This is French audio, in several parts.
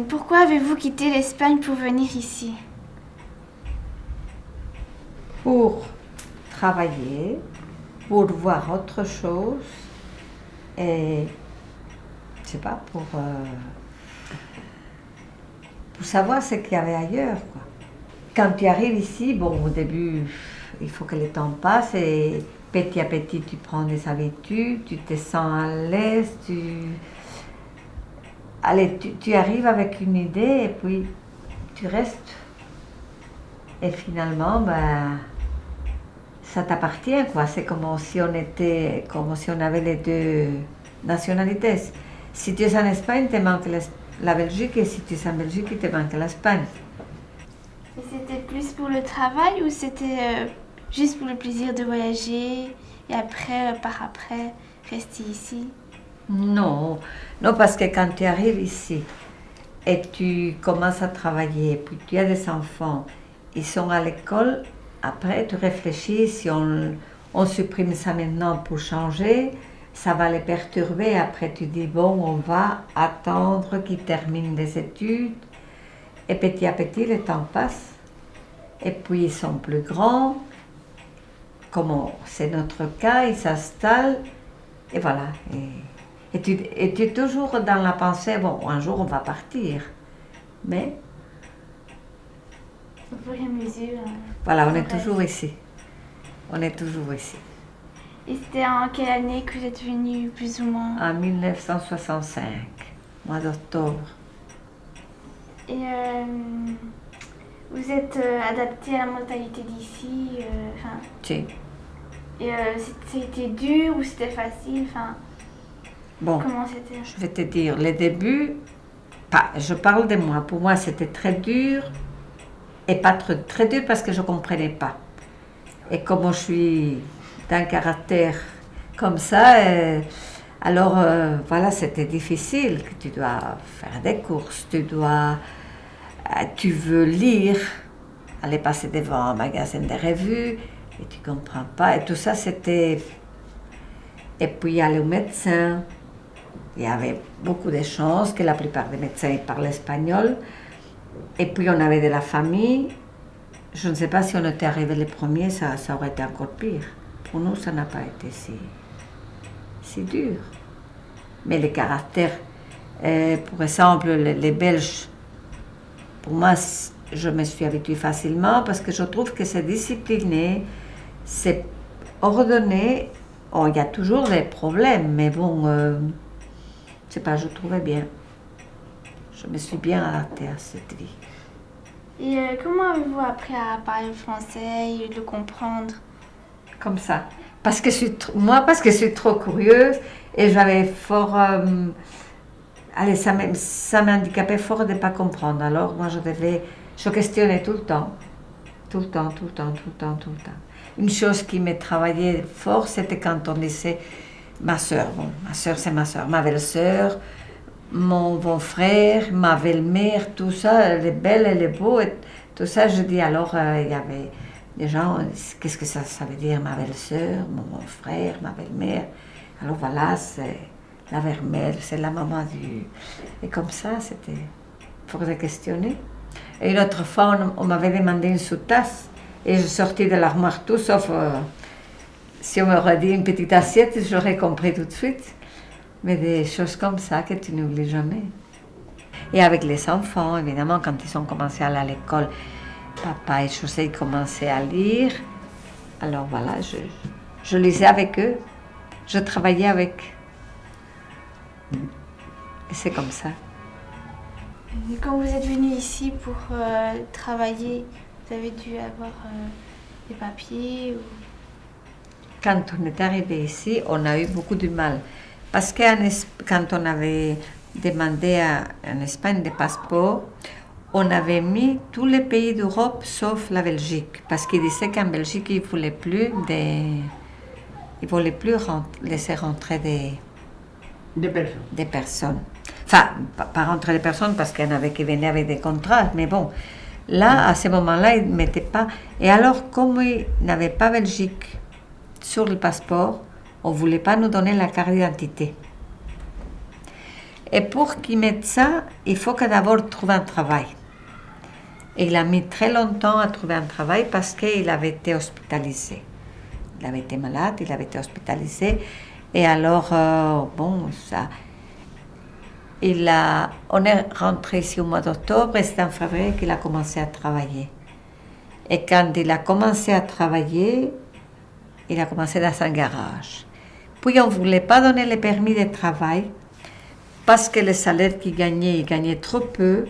Pourquoi avez-vous quitté l'Espagne pour venir ici? Pour travailler, pour voir autre chose et, je sais pas, pour savoir ce qu'il y avait ailleurs, quoi. Quand tu arrives ici, bon, au début, il faut que le temps passe et petit à petit, tu prends des habitudes, tu te sens à l'aise, Allez, tu arrives avec une idée et puis tu restes. Et finalement, ben, ça t'appartient, quoi. C'est comme si on avait les deux nationalités. Si tu es en Espagne, te manque la Belgique, et si tu es en Belgique, il te manque l'Espagne. Et c'était plus pour le travail ou c'était juste pour le plaisir de voyager et après, par après, rester ici? Non, non, parce que quand tu arrives ici et tu commences à travailler, puis tu as des enfants, ils sont à l'école, après tu réfléchis si on supprime ça maintenant pour changer, ça va les perturber. Après tu dis, bon, on va attendre qu'ils terminent les études. Et petit à petit, le temps passe. Et puis ils sont plus grands, comme c'est notre cas, ils s'installent, et voilà. Et tu es toujours dans la pensée, bon, un jour on va partir. Mais Au fur et à mesure. voilà, on est toujours ici. On est toujours ici. Et c'était en quelle année que vous êtes venu, plus ou moins? En 1965, mois d'octobre. Et vous êtes adapté à la mentalité d'ici, Si. Et c'était dur ou c'était facile, Bon, comment c'était? je vais te dire, les débuts, je parle de moi. Pour moi, c'était très dur, et pas très dur parce que je ne comprenais pas. Et comme je suis d'un caractère comme ça, alors voilà, c'était difficile. Tu dois faire des courses, tu veux lire, aller passer devant un magasin de revues, et tu ne comprends pas. Et tout ça, c'était... Et puis aller au médecin. Il y avait beaucoup de chances que la plupart des médecins ils parlent espagnol. Et puis on avait de la famille. Je ne sais pas si on était arrivés les premiers, ça aurait été encore pire. Pour nous, ça n'a pas été si dur. Mais les caractères, par exemple, les Belges, pour moi, je me suis habituée facilement parce que je trouve que c'est discipliné, c'est ordonné. Oh, il y a toujours des problèmes, mais bon, je sais pas, je trouvais bien. Je me suis bien adaptée à cette vie. Et comment avez-vous appris à parler français et le comprendre? Comme ça. Parce que je suis trop curieuse et j'avais fort... allez, ça m'handicapait fort de ne pas comprendre. Alors, moi, je questionnais tout le temps. Tout le temps. Une chose qui me travaillait fort, c'était quand on disait ma soeur. Bon, ma soeur, c'est ma soeur. Ma belle-sœur, mon beau-frère, ma belle-mère, tout ça, les belles et les beaux, et tout ça. Je dis alors, il y avait des gens, qu'est-ce que ça veut dire, ma belle-sœur, mon frère, ma belle-mère. Alors voilà, c'est la vermelle, c'est la maman du... Et comme ça, c'était pour de questionner. Et une autre fois, on m'avait demandé une sous-tasse, et je sortis de l'armoire tout, sauf si on m'aurait dit une petite assiette, j'aurais compris tout de suite. Mais des choses comme ça que tu n'oublies jamais. Et avec les enfants, évidemment, quand ils ont commencé à aller à l'école, papa et José commençaient à lire. Alors voilà, je lisais avec eux, je travaillais avec. Et c'est comme ça. Et quand vous êtes venu ici pour travailler, vous avez dû avoir des papiers ou... Quand on est arrivé ici, on a eu beaucoup de mal. Parce que quand on avait demandé en Espagne des passeports, on avait mis tous les pays d'Europe sauf la Belgique. Parce qu'ils disaient qu'en Belgique, ils ne voulaient plus laisser rentrer des personnes. Enfin, pas rentrer des personnes parce qu'il y en avait qui venaient avec des contrats, mais bon, là, à ce moment-là, ils ne mettaient pas. Et alors, comme ils n'avaient pas Belgique sur le passeport, on ne voulait pas nous donner la carte d'identité. Et pour qu'il mette ça, il faut que d'abord trouve un travail. Et il a mis très longtemps à trouver un travail parce qu'il avait été hospitalisé. Il avait été malade, il avait été hospitalisé. Et alors, bon, ça... on est rentré ici au mois d'octobre et c'est en février qu'il a commencé à travailler. Et quand il a commencé à travailler, il a commencé dans un garage. Puis on ne voulait pas donner le permis de travail parce que le salaire qu'il gagnait, il gagnait trop peu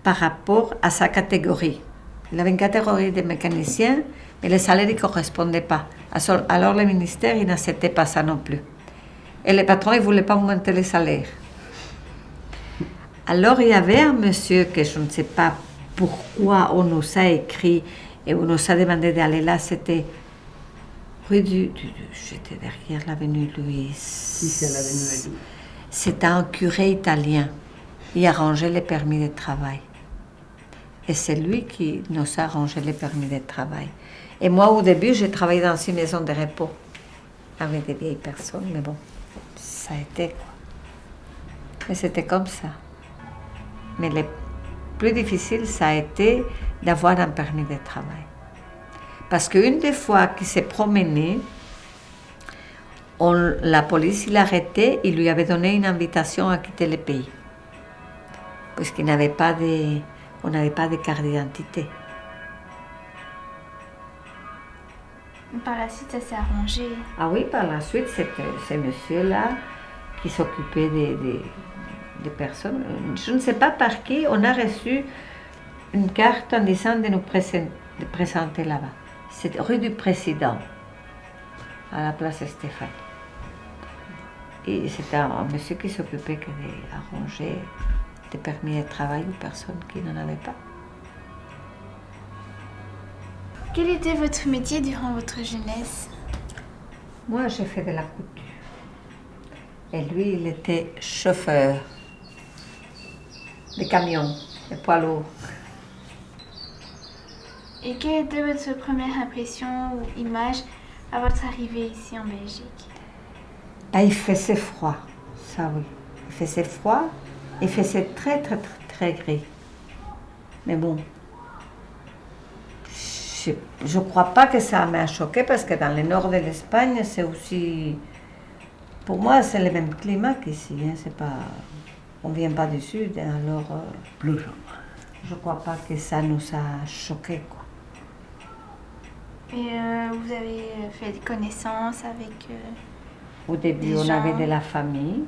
par rapport à sa catégorie. Il avait une catégorie de mécanicien, mais le salaire ne correspondait pas. Alors le ministère, il n'acceptait pas ça non plus. Et le patron, il ne voulait pas augmenter le salaire. Alors il y avait un monsieur que je ne sais pas pourquoi on nous a écrit et on nous a demandé d'aller là, c'était rue j'étais derrière l'avenue Louise. Si c'est l'avenue Louise. C'était un curé italien. Il a arrangé les permis de travail. Et c'est lui qui nous a arrangé les permis de travail. Et moi, au début, j'ai travaillé dans une maison de repos avec des vieilles personnes, mais bon, ça a été quoi. Mais c'était comme ça. Mais le plus difficile, ça a été d'avoir un permis de travail. Parce qu'une des fois qu'il s'est promené, la police l'a arrêté, il lui avait donné une invitation à quitter le pays. Puisqu'il n'avait pas on n'avait pas de carte d'identité. Par la suite, ça s'est arrangé. Ah oui, par la suite, c'était ce monsieur-là qui s'occupait des personnes. Je ne sais pas par qui, on a reçu une carte en disant de nous présenter là-bas. C'est rue du Président, à la place Stéphane. Et c'était un monsieur qui s'occupait d'arranger des permis de travail aux personnes qui n'en avaient pas. Quel était votre métier durant votre jeunesse? Moi, j'ai fait de la couture. Et lui, il était chauffeur de camion, de poids lourd. Et quelle était votre première impression ou image à votre arrivée ici en Belgique? Ah, il faisait froid, ça oui. Il faisait froid, il faisait très, très, très, très gris. Mais bon, je ne crois pas que ça m'a choqué parce que dans le nord de l'Espagne, c'est aussi... Pour moi, c'est le même climat qu'ici. Hein, c'est pas... On ne vient pas du sud, alors... Plus jamais. Je ne crois pas que ça nous a choqués, quoi. Et vous avez fait des connaissances avec... Au début, on avait de la famille.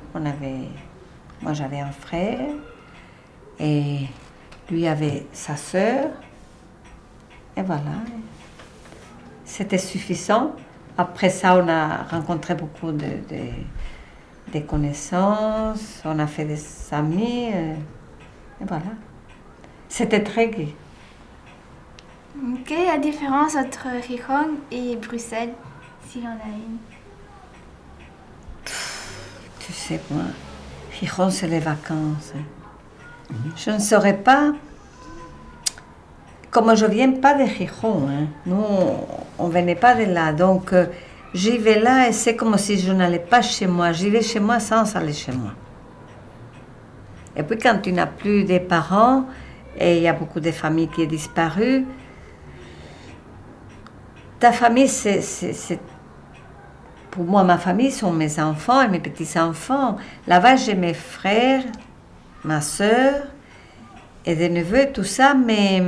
Moi, j'avais un frère. Et lui avait sa sœur. Et voilà. C'était suffisant. Après ça, on a rencontré beaucoup de connaissances. On a fait des amis. Et voilà. C'était très gai. Quelle est la différence entre Gijón et Bruxelles, s'il y en a une? Tu sais, moi, Gijón, c'est les vacances. Hein. Je ne saurais pas... Comme je ne viens pas de Gijón, hein, nous, on ne venait pas de là. Donc, j'y vais là et c'est comme si je n'allais pas chez moi. J'y vais chez moi sans aller chez moi. Et puis, quand tu n'as plus de parents, et il y a beaucoup de familles qui sont disparues, ta famille, c'est... Pour moi, ma famille sont mes enfants et mes petits-enfants. Là-bas, j'ai mes frères, ma sœur et des neveux, tout ça, mais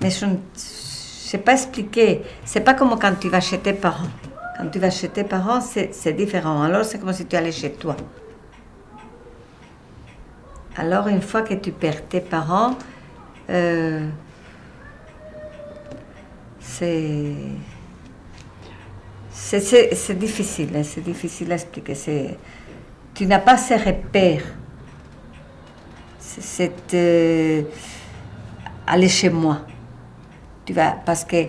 je ne sais pas expliquer. C'est pas comme quand tu vas chez tes parents. Quand tu vas chez tes parents, c'est différent. Alors, c'est comme si tu allais chez toi. Alors, une fois que tu perds tes parents, c'est difficile, hein, c'est difficile à expliquer. Tu n'as pas ces repères. Aller chez moi. Parce que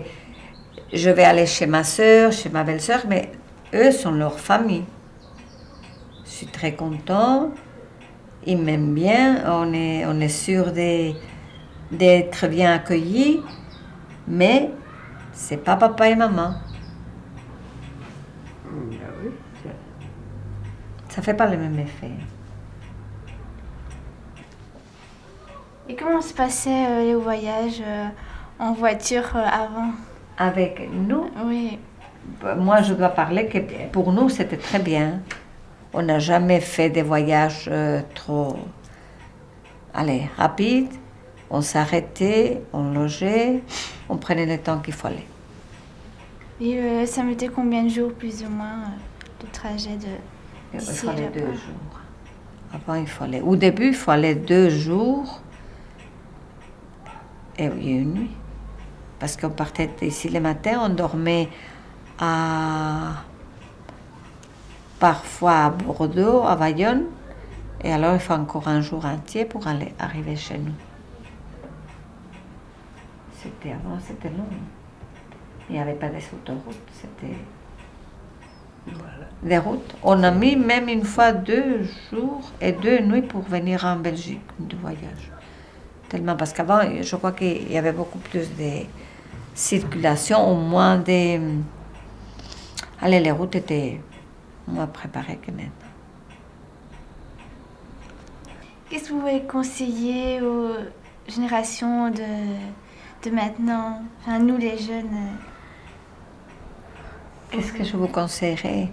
je vais aller chez ma soeur, chez ma belle-sœur, mais eux sont leur famille. Je suis très contente, ils m'aiment bien, on est sûr d'être bien accueillis, mais c'est pas papa et maman. Ça ne fait pas le même effet. Et comment se passaient les voyages en voiture avant? Avec nous, Oui. moi je dois parler que pour nous c'était très bien. On n'a jamais fait des voyages trop rapides. On s'arrêtait, on logeait, on prenait le temps qu'il fallait. Et ça mettait combien de jours plus ou moins le trajet de Il d'ici fallait là-bas? 2 jours. Avant, il fallait. Au début, il fallait 2 jours et une nuit. Parce qu'on partait d'ici le matin, on dormait parfois à Bordeaux, à Bayonne. Et alors, il faut encore un jour entier pour arriver chez nous. C'était long. Il n'y avait pas des autoroutes, c'était Voilà. des routes. On a mis même une fois 2 jours et 2 nuits pour venir en Belgique de voyage. Tellement, parce qu'avant, je crois qu'il y avait beaucoup plus de circulation, au moins des... Allez, les routes étaient moins préparées que maintenant. Qu'est-ce que vous pouvez conseiller aux générations de maintenant, enfin nous les jeunes? Qu'est-ce que je vous conseillerais?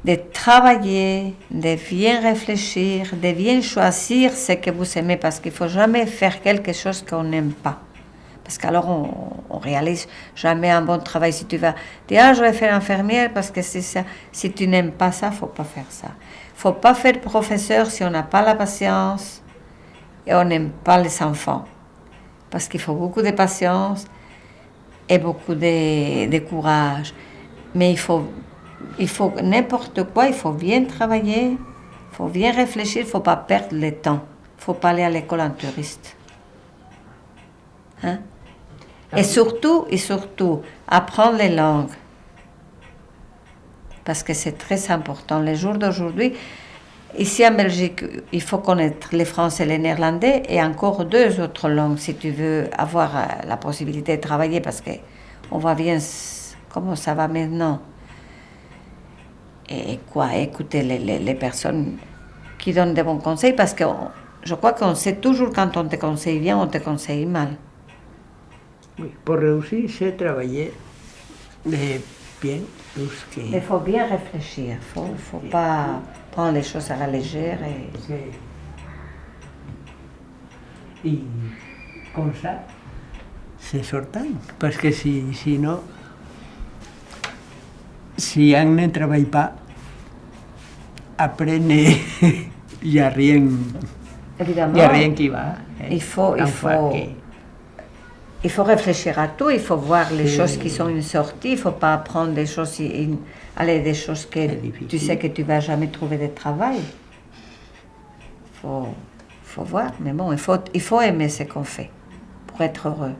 De travailler, de bien réfléchir, de bien choisir ce que vous aimez, parce qu'il ne faut jamais faire quelque chose qu'on n'aime pas. Parce qu'alors on réalise jamais un bon travail. Si tu vas dire, je vais faire infirmière parce que c'est ça. Si tu n'aimes pas ça, il ne faut pas faire ça. Il ne faut pas faire professeur si on n'a pas la patience et on n'aime pas les enfants. Parce qu'il faut beaucoup de patience et beaucoup de courage. Mais il faut n'importe quoi, il faut bien travailler, il faut bien réfléchir, il ne faut pas perdre le temps. Il ne faut pas aller à l'école en touriste. Hein? Et surtout, apprendre les langues. Parce que c'est très important. Les jours d'aujourd'hui, ici en Belgique, il faut connaître le français et le néerlandais et encore 2 autres langues si tu veux avoir la possibilité de travailler, parce qu'on voit bien comment ça va maintenant. Et écouter les personnes qui donnent des bons conseils, parce que je crois qu'on sait toujours quand on te conseille bien, on te conseille mal. Oui, pour réussir, c'est travailler bien tout ce qui Mais il faut bien réfléchir, il ne faut pas prendre les choses à la légère. Et comme ça, c'est sortant. Parce que sinon, si on ne travaille pas, après, il n'y a rien. Évidemment, Il n'y a rien qui va. Il faut réfléchir à tout, il faut voir les choses qui sont une sortie, il ne faut pas prendre des choses, des choses que tu sais que tu ne vas jamais trouver de travail. Il faut voir, mais bon, il faut aimer ce qu'on fait pour être heureux.